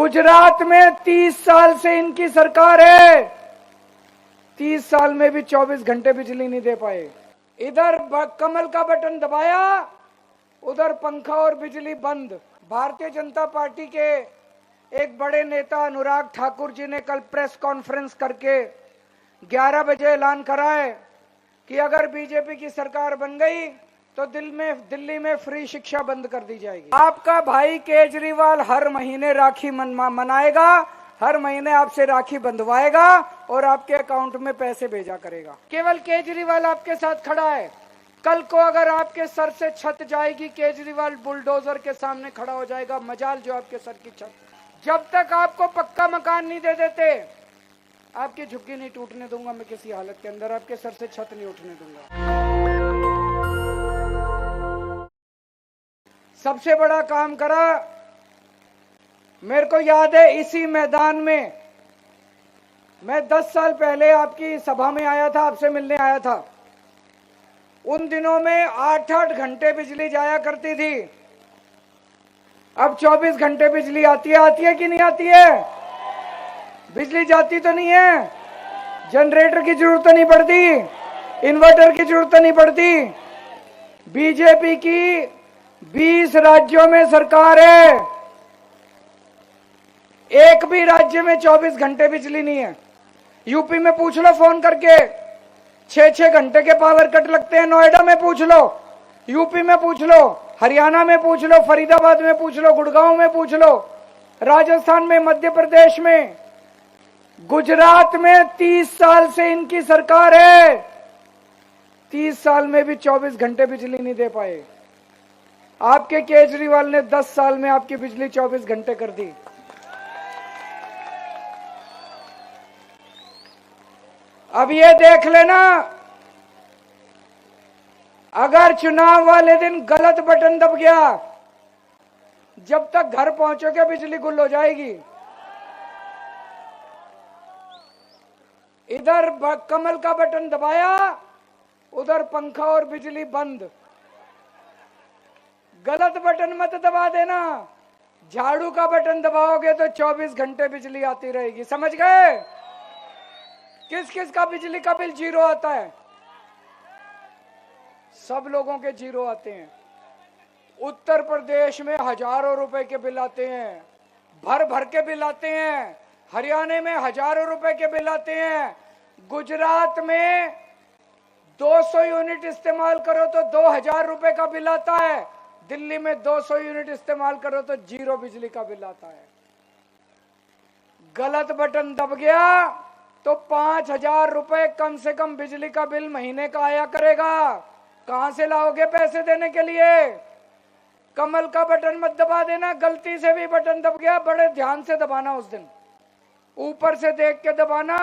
गुजरात में 30 साल से इनकी सरकार है, 30 साल में भी 24 घंटे बिजली नहीं दे पाए। इधर कमल का बटन दबाया, उधर पंखा और बिजली बंद। भारतीय जनता पार्टी के एक बड़े नेता अनुराग ठाकुर जी ने कल प्रेस कॉन्फ्रेंस करके 11 बजे ऐलान करा है कि अगर बीजेपी की सरकार बन गई तो दिल्ली में फ्री शिक्षा बंद कर दी जाएगी। आपका भाई केजरीवाल हर महीने राखी मनाएगा, हर महीने आपसे राखी बंधवाएगा और आपके अकाउंट में पैसे भेजा करेगा। केवल केजरीवाल आपके साथ खड़ा है। कल को अगर आपके सर से छत जाएगी, केजरीवाल बुलडोजर के सामने खड़ा हो जाएगा। मजाल जो आपके सर की छत। जब तक आपको पक्का मकान नहीं दे देते, आपकी झुग्गी नहीं टूटने दूंगा मैं किसी हालत के अंदर, आपके सर से छत नहीं उठने दूंगा। सबसे बड़ा काम करा, मेरे को याद है इसी मैदान में मैं 10 साल पहले आपकी सभा में आया था, आपसे मिलने आया था। उन दिनों में 8-8 घंटे बिजली जाया करती थी। अब 24 घंटे बिजली आती है कि नहीं आती है? बिजली जाती तो नहीं है, जनरेटर की जरूरत नहीं पड़ती, इन्वर्टर की जरूरत नहीं पड़ती। बीजेपी की 20 राज्यों में सरकार है, एक भी राज्य में 24 घंटे बिजली नहीं है। यूपी में पूछ लो फोन करके, 6-6 घंटे के पावर कट लगते हैं। नोएडा में पूछ लो, यूपी में पूछ लो, हरियाणा में पूछ लो, फरीदाबाद में पूछ लो, गुड़गांव में पूछ लो, राजस्थान में, मध्य प्रदेश में। गुजरात में 30 साल से इनकी सरकार है, 30 साल में भी 24 घंटे बिजली नहीं दे पाए। आपके केजरीवाल ने 10 साल में आपकी बिजली 24 घंटे कर दी। अब ये देख लेना, अगर चुनाव वाले दिन गलत बटन दब गया, जब तक घर पहुंचोगे बिजली गुल हो जाएगी। इधर कमल का बटन दबाया, उधर पंखा और बिजली बंद। गलत बटन मत दबा देना, झाड़ू का बटन दबाओगे तो 24 घंटे बिजली आती रहेगी। समझ गए? किस किस का बिजली का बिल जीरो आता है? सब लोगों के जीरो आते हैं। उत्तर प्रदेश में हजारों रुपए के बिल आते हैं, भर भर के बिल आते हैं। हरियाणा में हजारों रुपए के बिल आते हैं। गुजरात में 200 यूनिट इस्तेमाल करो तो 2000 रुपए का बिल आता है। दिल्ली में 200 यूनिट इस्तेमाल करो तो जीरो बिजली का बिल आता है। गलत बटन दब गया तो 5000 रुपए कम से कम बिजली का बिल महीने का आया करेगा। कहां से लाओगे पैसे देने के लिए? कमल का बटन मत दबा देना। गलती से भी बटन दब गया, बड़े ध्यान से दबाना, उस दिन ऊपर से देख के दबाना।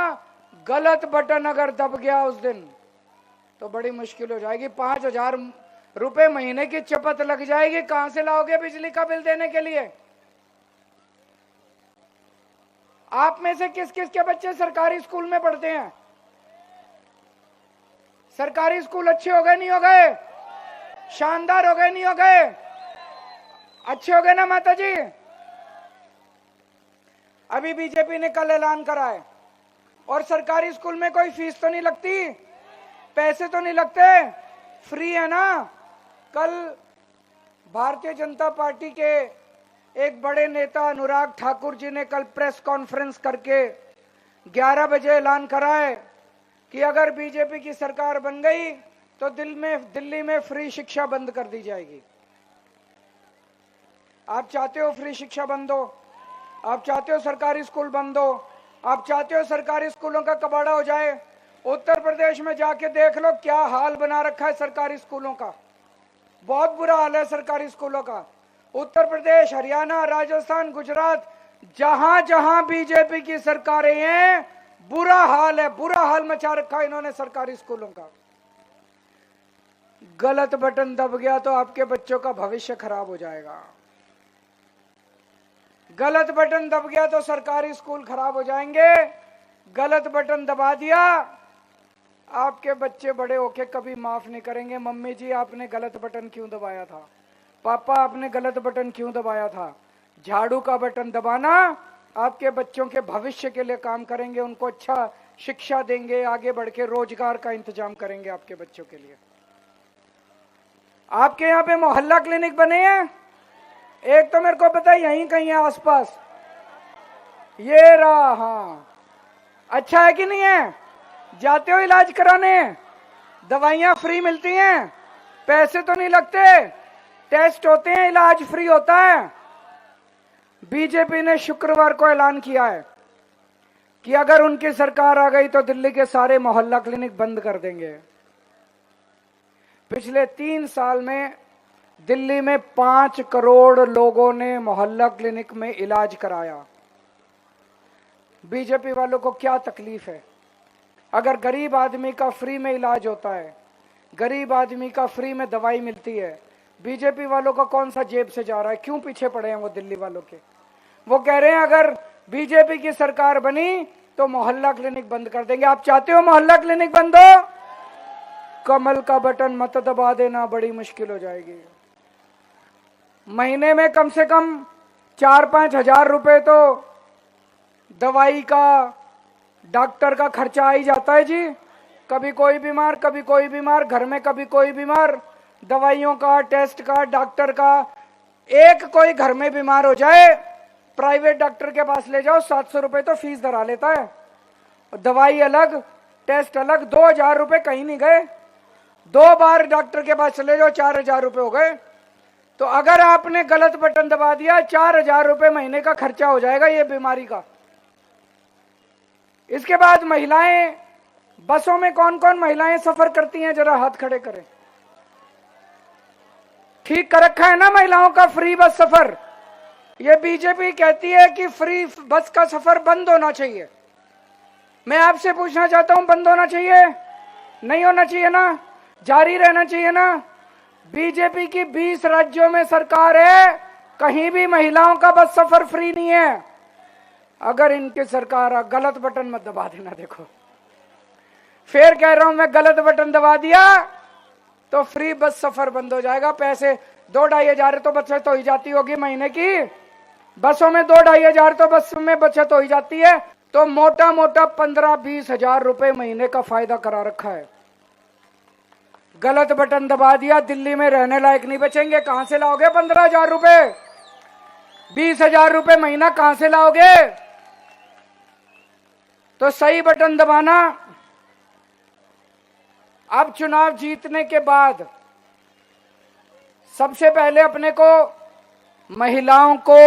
गलत बटन अगर दब गया उस दिन तो बड़ी मुश्किल हो जाएगी। 5000 रुपए महीने की चपत लग जाएगी। कहां से लाओगे बिजली का बिल देने के लिए? आप में से किस किस के बच्चे सरकारी स्कूल में पढ़ते हैं? सरकारी स्कूल अच्छे हो गए नहीं हो गए? शानदार हो गए नहीं हो गए? अच्छे हो गए ना माता जी? अभी बीजेपी ने कल ऐलान करा है, और सरकारी स्कूल में कोई फीस तो नहीं लगती, पैसे तो नहीं लगते, फ्री है ना। कल भारतीय जनता पार्टी के एक बड़े नेता अनुराग ठाकुर जी ने कल प्रेस कॉन्फ्रेंस करके 11 बजे ऐलान करा है कि अगर बीजेपी की सरकार बन गई तो दिल्ली में फ्री शिक्षा बंद कर दी जाएगी। आप चाहते हो फ्री शिक्षा बंद हो? आप चाहते हो सरकारी स्कूल बंद हो? आप चाहते हो सरकारी स्कूलों का कबाड़ा हो जाए? उत्तर प्रदेश में जाके देख लो क्या हाल बना रखा है सरकारी स्कूलों का। बहुत बुरा हाल है सरकारी स्कूलों का। उत्तर प्रदेश, हरियाणा, राजस्थान, गुजरात, जहां जहां बीजेपी की सरकारें हैं, बुरा हाल है, बुरा हाल मचा रखा है इन्होंने सरकारी स्कूलों का। गलत बटन दब गया तो आपके बच्चों का भविष्य खराब हो जाएगा। गलत बटन दब गया तो सरकारी स्कूल खराब हो जाएंगे। गलत बटन दबा दिया, आपके बच्चे बड़े होके कभी माफ नहीं करेंगे। मम्मी जी आपने गलत बटन क्यों दबाया था? पापा आपने गलत बटन क्यों दबाया था? झाड़ू का बटन दबाना आपके बच्चों के भविष्य के लिए काम करेंगे, उनको अच्छा शिक्षा देंगे, आगे बढ़ के रोजगार का इंतजाम करेंगे आपके बच्चों के लिए। आपके यहाँ पे मोहल्ला क्लिनिक बने हैं, एक तो मेरे को पता है यहीं कहीं है आसपास, ये रहा। हाँ, अच्छा है कि नहीं है? जाते हो इलाज कराने, दवाइयां फ्री मिलती हैं, पैसे तो नहीं लगते, टेस्ट होते हैं, इलाज फ्री होता है। बीजेपी ने शुक्रवार को ऐलान किया है कि अगर उनकी सरकार आ गई तो दिल्ली के सारे मोहल्ला क्लिनिक बंद कर देंगे। पिछले 3 साल में दिल्ली में 5 करोड़ लोगों ने मोहल्ला क्लिनिक में इलाज कराया। बीजेपी वालों को क्या तकलीफ है? अगर गरीब आदमी का फ्री में इलाज होता है, गरीब आदमी का फ्री में दवाई मिलती है, बीजेपी वालों का कौन सा जेब से जा रहा है? क्यों पीछे पड़े हैं वो दिल्ली वालों के? वो कह रहे हैं अगर बीजेपी की सरकार बनी तो मोहल्ला क्लिनिक बंद कर देंगे। आप चाहते हो मोहल्ला क्लिनिक बंद हो? कमल का बटन मत दबा देना, बड़ी मुश्किल हो जाएगी। महीने में कम से कम 4-5 हजार रुपए तो दवाई का, डॉक्टर का खर्चा आ ही जाता है जी। कभी कोई बीमार, कभी कोई बीमार, घर में कभी कोई बीमार, दवाइयों का, टेस्ट का, डॉक्टर का। एक कोई घर में बीमार हो जाए, प्राइवेट डॉक्टर के पास ले जाओ, 700 रुपए तो फीस धरा लेता है। दवाई अलग, टेस्ट अलग, 2000 रुपए कहीं नहीं गए। 2 बार डॉक्टर के पास चले जाओ, 4000 रुपए हो गए। तो अगर आपने गलत बटन दबा दिया, 4000 रुपए महीने का खर्चा हो जाएगा ये बीमारी का। इसके बाद महिलाएं, बसों में कौन कौन महिलाएं सफर करती हैं, जरा हाथ खड़े करें। ठीक कर रखा है ना महिलाओं का फ्री बस सफर? ये बीजेपी कहती है कि फ्री बस का सफर बंद होना चाहिए। मैं आपसे पूछना चाहता हूं, बंद होना चाहिए? नहीं होना चाहिए ना, जारी रहना चाहिए ना। बीजेपी की 20 राज्यों में सरकार है, कहीं भी महिलाओं का बस सफर फ्री नहीं है। अगर इनकी सरकार, गलत बटन मत दबा देना। देखो फिर कह रहा हूं मैं, गलत बटन दबा दिया तो फ्री बस सफर बंद हो जाएगा। पैसे 2-2.5 हजार तो बचत हो ही जाती होगी महीने की। बसों में 2-2.5 हजार तो बस में बचत हो ही जाती है। तो मोटा मोटा 15-20 हजार रुपए महीने का फायदा करा रखा है। गलत बटन दबा दिया, दिल्ली में रहने लायक नहीं बचेंगे। कहां से लाओगे 15 हजार रुपए? 20 हजार रुपए महीना कहां से लाओगे? तो सही बटन दबाना। अब चुनाव जीतने के बाद सबसे पहले अपने को महिलाओं को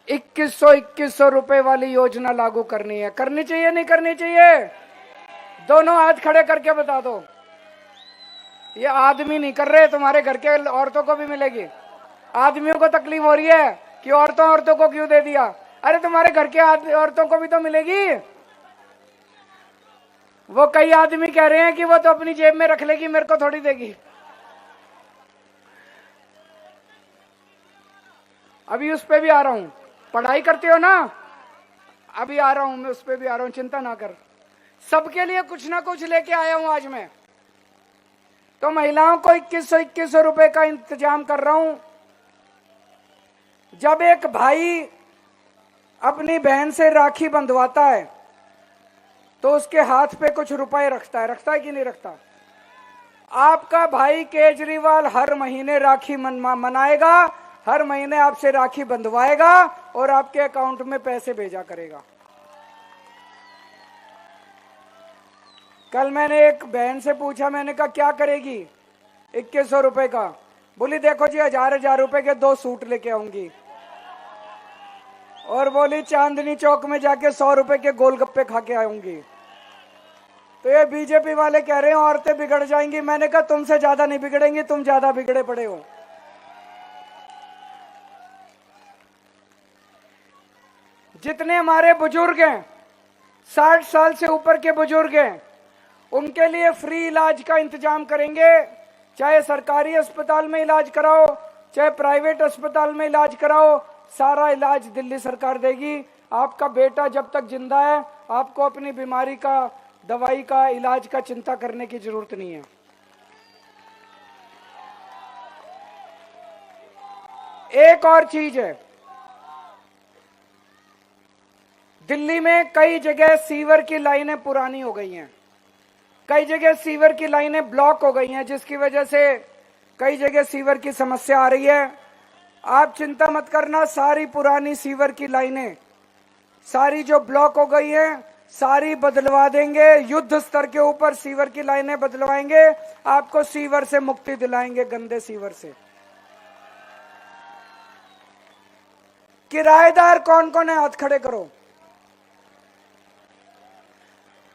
2100 रुपए वाली योजना लागू करनी है। करनी चाहिए नहीं करनी चाहिए? दोनों हाथ खड़े करके बता दो। ये आदमी नहीं कर रहे, तुम्हारे घर के औरतों को भी मिलेगी। आदमियों को तकलीफ हो रही है कि औरतों को क्यों दे दिया? अरे तुम्हारे घर के औरतों को भी तो मिलेगी। वो कई आदमी कह रहे हैं कि वो तो अपनी जेब में रख लेगी, मेरे को थोड़ी देगी। अभी उस पे भी आ रहा हूं। पढ़ाई करते हो ना? अभी आ रहा हूं मैं, उस पे भी आ रहा हूं, चिंता ना कर। सबके लिए कुछ ना कुछ लेके आया हूं आज मैं। तो महिलाओं को 2100 रुपए का इंतजाम कर रहा हूं। जब एक भाई अपनी बहन से राखी बंधवाता है तो उसके हाथ पे कुछ रुपए रखता है कि नहीं रखता? आपका भाई केजरीवाल हर महीने राखी मनाएगा, हर महीने आपसे राखी बंधवाएगा और आपके अकाउंट में पैसे भेजा करेगा। कल मैंने एक बहन से पूछा, मैंने कहा क्या करेगी 2100 रुपए का? बोली देखो जी, 1000 रुपए के 2 सूट लेके आऊंगी। और बोली चांदनी चौक में जाके 100 रुपए के गोलगप्पे खा के आऊंगी। तो ये बीजेपी वाले कह रहे हैं औरतें बिगड़ जाएंगी। मैंने कहा तुमसे ज्यादा नहीं बिगड़ेंगी, तुम ज्यादा बिगड़े पड़े हो। जितने हमारे बुजुर्ग हैं, 60 साल से ऊपर के बुजुर्ग हैं, उनके लिए फ्री इलाज का इंतजाम करेंगे। चाहे सरकारी अस्पताल में इलाज कराओ, चाहे प्राइवेट अस्पताल में इलाज कराओ, सारा इलाज दिल्ली सरकार देगी। आपका बेटा जब तक जिंदा है, आपको अपनी बीमारी का, दवाई का, इलाज का चिंता करने की जरूरत नहीं है। एक और चीज है, दिल्ली में कई जगह सीवर की लाइनें पुरानी हो गई हैं, कई जगह सीवर की लाइनें ब्लॉक हो गई हैं, जिसकी वजह से कई जगह सीवर की समस्या आ रही है। आप चिंता मत करना, सारी पुरानी सीवर की लाइनें सारी जो ब्लॉक हो गई हैं सारी बदलवा देंगे। युद्ध स्तर के ऊपर सीवर की लाइनें बदलवाएंगे, आपको सीवर से मुक्ति दिलाएंगे, गंदे सीवर से। किराएदार कौन कौन है, हाथ खड़े करो।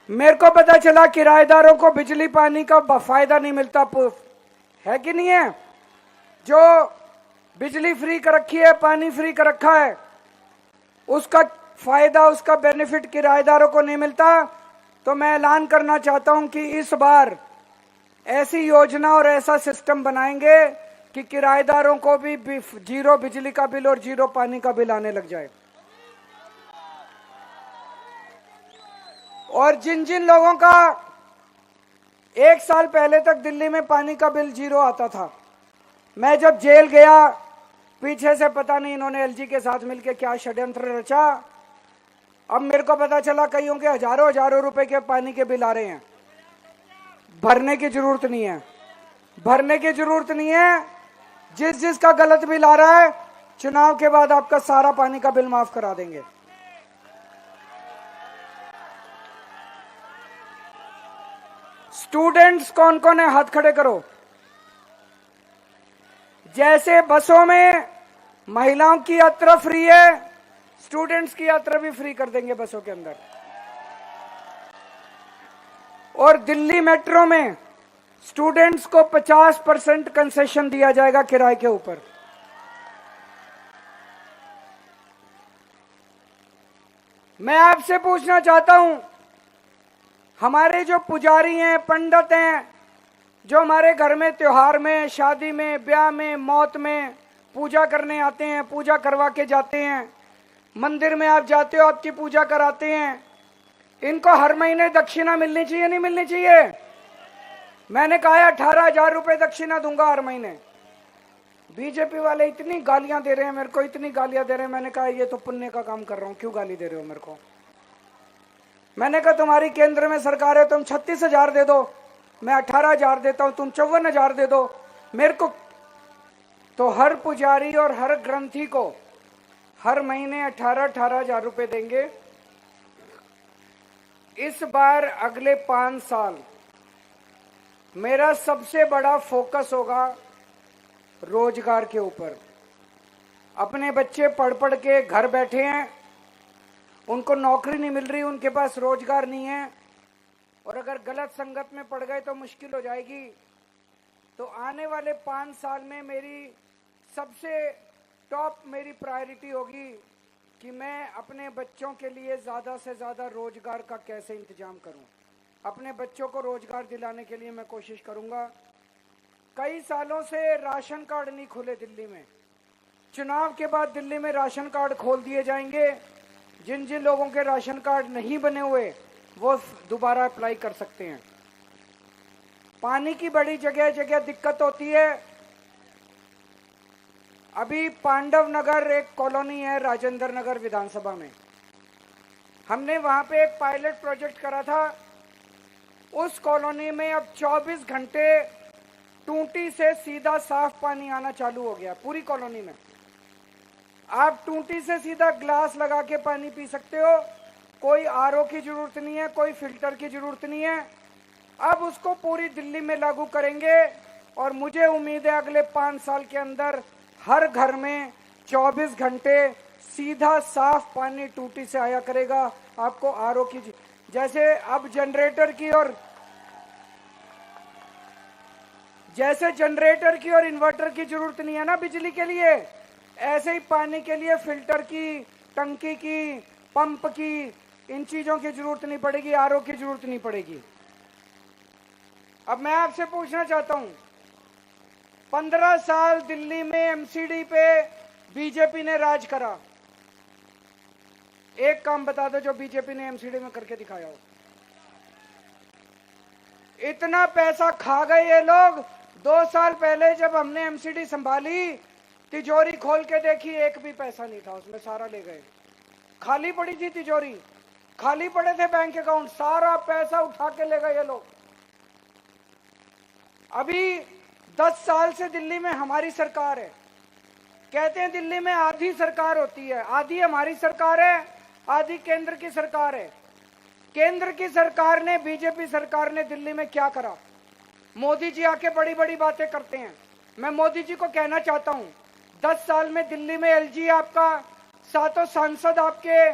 मेरे को पता चला किराएदारों को बिजली पानी का फायदा नहीं मिलता, है कि नहीं है? जो बिजली फ्री कर रखी है, पानी फ्री कर रखा है, उसका फायदा, उसका बेनिफिट किराएदारों को नहीं मिलता। तो मैं ऐलान करना चाहता हूं कि इस बार ऐसी योजना और ऐसा सिस्टम बनाएंगे कि किराएदारों को भी जीरो बिजली का बिल और जीरो पानी का बिल आने लग जाए। और जिन जिन लोगों का 1 साल पहले तक दिल्ली में पानी का बिल जीरो आता था, मैं जब जेल गया, पीछे से पता नहीं इन्होंने एलजी के साथ मिलकर क्या षड्यंत्र रचा, अब मेरे को पता चला कईयों के हजारों रुपए के पानी के बिल आ रहे हैं। भरने की जरूरत नहीं है, भरने की जरूरत नहीं है। जिसका गलत बिल आ रहा है, चुनाव के बाद आपका सारा पानी का बिल माफ करा देंगे। स्टूडेंट्स कौन कौन है, हाथ खड़े करो। जैसे बसों में महिलाओं की यात्रा फ्री है, स्टूडेंट्स की यात्रा भी फ्री कर देंगे बसों के अंदर। और दिल्ली मेट्रो में स्टूडेंट्स को 50% कंसेशन दिया जाएगा किराए के ऊपर। मैं आपसे पूछना चाहता हूं, हमारे जो पुजारी हैं, पंडित हैं, जो हमारे घर में त्योहार में, शादी में, ब्याह में, मौत में पूजा करने आते हैं, पूजा करवा के जाते हैं, मंदिर में आप जाते हो, आपकी पूजा कराते हैं, इनको हर महीने दक्षिणा मिलनी चाहिए, नहीं मिलनी चाहिए? मैंने कहा 18,000 रुपए दक्षिणा दूंगा हर महीने। बीजेपी वाले इतनी गालियां दे रहे हैं मेरे को, इतनी गालियां दे रहे हैं। मैंने कहा ये तो पुण्य का काम कर रहा हूं, क्यों गाली दे रहे हो मेरे को? मैंने कहा तुम्हारी केंद्र में सरकार है, तुम 36,000 दे दो, मैं 18,000 देता हूं, तुम 54,000 दे दो मेरे को। तो हर पुजारी और हर ग्रंथी को हर महीने 18,000 रुपए देंगे। इस बार अगले 5 साल मेरा सबसे बड़ा फोकस होगा रोजगार के ऊपर। अपने बच्चे पढ़ के घर बैठे हैं, उनको नौकरी नहीं मिल रही, उनके पास रोजगार नहीं है, और अगर गलत संगत में पड़ गए तो मुश्किल हो जाएगी। तो आने वाले 5 साल में मेरी सबसे टॉप मेरी प्रायोरिटी होगी कि मैं अपने बच्चों के लिए ज़्यादा से ज़्यादा रोजगार का कैसे इंतजाम करूं। अपने बच्चों को रोजगार दिलाने के लिए मैं कोशिश करूंगा। कई सालों से राशन कार्ड नहीं खुले दिल्ली में, चुनाव के बाद दिल्ली में राशन कार्ड खोल दिए जाएंगे। जिन जिन लोगों के राशन कार्ड नहीं बने हुए वो दोबारा अप्लाई कर सकते हैं। पानी की बड़ी जगह जगह दिक्कत होती है। अभी पांडव नगर एक कॉलोनी है राजेंद्र नगर विधानसभा में, हमने वहां पे एक पायलट प्रोजेक्ट करा था। उस कॉलोनी में अब 24 घंटे टूटी से सीधा साफ पानी आना चालू हो गया पूरी कॉलोनी में। आप टूटी से सीधा ग्लास लगा के पानी पी सकते हो, कोई आरओ की जरूरत नहीं है, कोई फिल्टर की जरूरत नहीं है। अब उसको पूरी दिल्ली में लागू करेंगे और मुझे उम्मीद है अगले 5 साल के अंदर हर घर में 24 घंटे सीधा साफ पानी टूटी से आया करेगा। आपको आरओ की जैसे अब जनरेटर की और इन्वर्टर की जरूरत नहीं है ना बिजली के लिए, ऐसे ही पानी के लिए फिल्टर की, टंकी की, पंप की, इन चीजों की जरूरत नहीं पड़ेगी, आरओ की जरूरत नहीं पड़ेगी। अब मैं आपसे पूछना चाहता हूं, 15 साल दिल्ली में एमसीडी पे बीजेपी ने राज करा। एक काम बता दो जो बीजेपी ने एमसीडी में करके दिखाया हो। इतना पैसा खा गए ये लोग। 2 साल पहले जब हमने एमसीडी संभाली, तिजोरी खोल के देखी, एक भी पैसा नहीं था उसमें, सारा ले गए। खाली पड़ी थी तिजोरी, खाली पड़े थे बैंक अकाउंट, सारा पैसा उठा के ले गए ये लोग। अभी 10 साल से दिल्ली में हमारी सरकार है। कहते हैं दिल्ली में आधी सरकार होती है, आधी हमारी सरकार है, आधी केंद्र की सरकार है। केंद्र की सरकार ने, बीजेपी सरकार ने दिल्ली में क्या करा? मोदी जी आके बड़ी बड़ी बातें करते हैं। मैं मोदी जी को कहना चाहता हूं, 10 साल में दिल्ली में एलजी आपका, 7 सांसद आपके,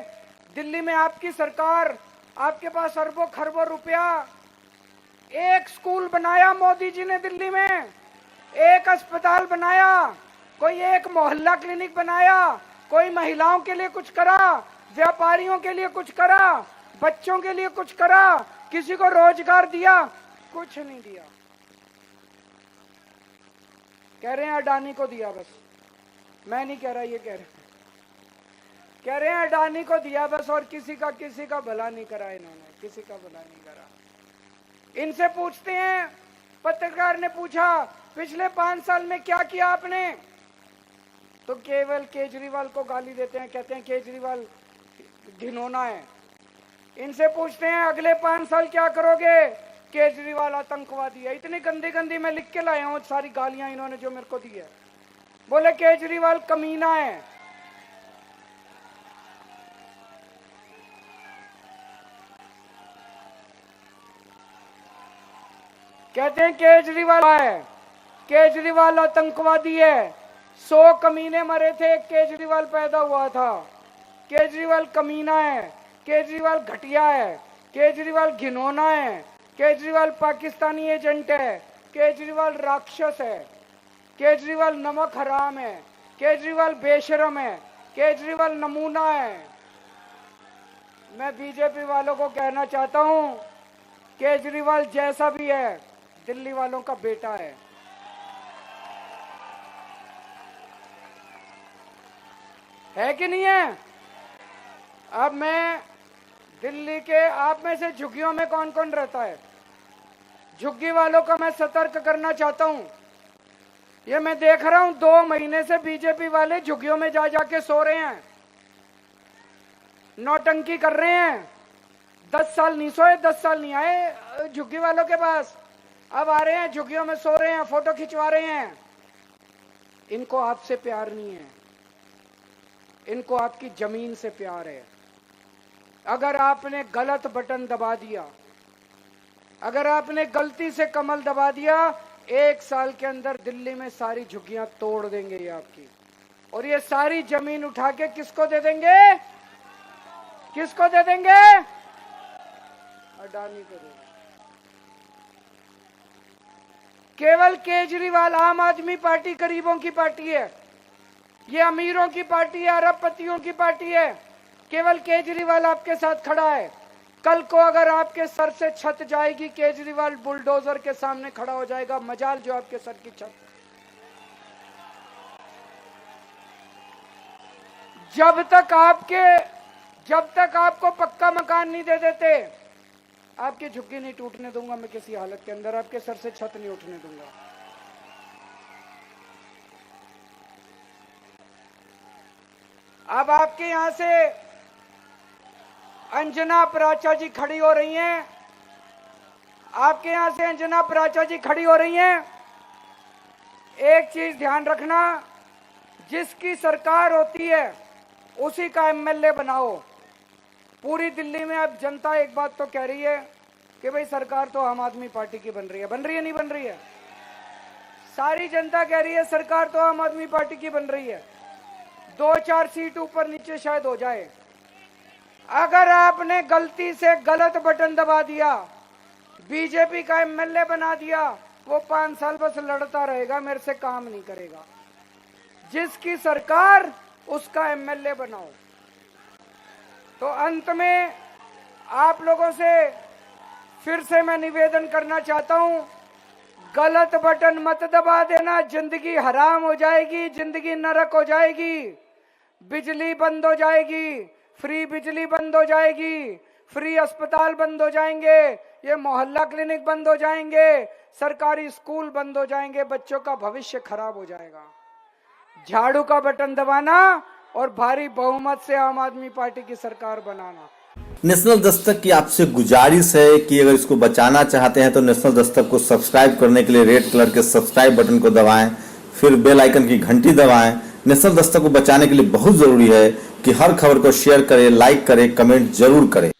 दिल्ली में आपकी सरकार, आपके पास अरबों खरबों रुपया। एक स्कूल बनाया मोदी जी ने दिल्ली में, एक अस्पताल बनाया, कोई एक मोहल्ला क्लिनिक बनाया, कोई महिलाओं के लिए कुछ करा, व्यापारियों के लिए कुछ करा, बच्चों के लिए कुछ करा, किसी को रोजगार दिया? कुछ नहीं दिया। कह रहे हैं अडानी को दिया, बस। मैं नहीं कह रहा, ये कह रहे हैं अडानी को दिया बस, और किसी का भला नहीं करा इन्होंने, किसी का भला नहीं करा। इनसे पूछते हैं, पत्रकार ने पूछा पिछले 5 साल में क्या किया आपने? तो केवल केजरीवाल को गाली देते हैं, कहते हैं केजरीवाल घिनौना है। इनसे पूछते हैं अगले 5 साल क्या करोगे? केजरीवाल आतंकवादी है। इतनी गंदी गंदी मैं लिख के लाया हूं सारी गालियां इन्होंने जो मेरे को दी है। बोले केजरीवाल कमीना है। कहते हैं केजरीवाल है, केजरीवाल आतंकवादी है। 100 कमीने मरे थे, केजरीवाल पैदा हुआ था। केजरीवाल कमीना है, केजरीवाल घटिया है, केजरीवाल घिनौना है, केजरीवाल पाकिस्तानी एजेंट है, केजरीवाल राक्षस है, केजरीवाल नमक हराम है, केजरीवाल बेशरम है, केजरीवाल नमूना है। मैं बीजेपी वालों को कहना चाहता हूं, केजरीवाल जैसा भी है दिल्ली वालों का बेटा है कि नहीं है? अब मैं दिल्ली के, आप में से झुग्गियों में कौन कौन रहता है? झुग्गी वालों का मैं सतर्क करना चाहता हूं। ये मैं देख रहा हूं 2 महीने से बीजेपी वाले झुग्गियों में जा जाके सो रहे हैं, नौटंकी कर रहे हैं। 10 साल नहीं सोए, 10 साल नहीं आए झुग्गी वालों के पास, अब आ रहे हैं झुग्गियों में सो रहे हैं, फोटो खिंचवा रहे हैं। इनको आपसे प्यार नहीं है, इनको आपकी जमीन से प्यार है। अगर आपने गलत बटन दबा दिया, अगर आपने गलती से कमल दबा दिया, 1 साल के अंदर दिल्ली में सारी झुग्गियां तोड़ देंगे ये आपकी, और ये सारी जमीन उठा के किसको दे देंगे? किसको दे देंगे? अडानी को देंगे। केवल केजरीवाल, आम आदमी पार्टी गरीबों की पार्टी है, ये अमीरों की पार्टी है, अरबपतियों की पार्टी है। केवल केजरीवाल आपके साथ खड़ा है। कल को अगर आपके सर से छत जाएगी, केजरीवाल बुलडोजर के सामने खड़ा हो जाएगा, मजाल जो आपके सर की छत। जब तक आपको पक्का मकान नहीं दे देते, आपकी झुग्गी नहीं टूटने दूंगा मैं किसी हालत के अंदर, आपके सर से छत नहीं उठने दूंगा। अब आपके यहां से अंजना पराचा जी खड़ी हो रही हैं, आपके यहां से अंजना पराचा जी खड़ी हो रही हैं। एक चीज ध्यान रखना, जिसकी सरकार होती है उसी का एमएलए बनाओ। पूरी दिल्ली में अब जनता एक बात तो कह रही है कि भाई सरकार तो आम आदमी पार्टी की बन रही है नहीं बन रही है? सारी जनता कह रही है सरकार तो आम आदमी पार्टी की बन रही है। 2-4 सीट ऊपर नीचे शायद हो जाए। अगर आपने गलती से गलत बटन दबा दिया, बीजेपी का एमएलए बना दिया, वो 5 साल बस लड़ता रहेगा, मेरे से काम नहीं करेगा। जिसकी सरकार उसका एमएलए बनाओ। तो अंत में आप लोगों से फिर से मैं निवेदन करना चाहता हूं, गलत बटन मत दबा देना, जिंदगी हराम हो जाएगी, जिंदगी नरक हो जाएगी। बिजली बंद हो जाएगी, फ्री बिजली बंद हो जाएगी, फ्री अस्पताल बंद हो जाएंगे, ये मोहल्ला क्लिनिक बंद हो जाएंगे, सरकारी स्कूल बंद हो जाएंगे, बच्चों का भविष्य खराब हो जाएगा। झाड़ू का बटन दबाना और भारी बहुमत से आम आदमी पार्टी की सरकार बनाना। नेशनल दस्तक की आपसे गुजारिश है कि अगर इसको बचाना चाहते हैं तो नेशनल दस्तक को सब्सक्राइब करने के लिए रेड कलर के सब्सक्राइब बटन को दबाएं, फिर बेल आइकन की घंटी दबाएं। नेशनल दस्तक को बचाने के लिए बहुत जरूरी है कि हर खबर को शेयर करें, लाइक करें, कमेंट जरूर करें।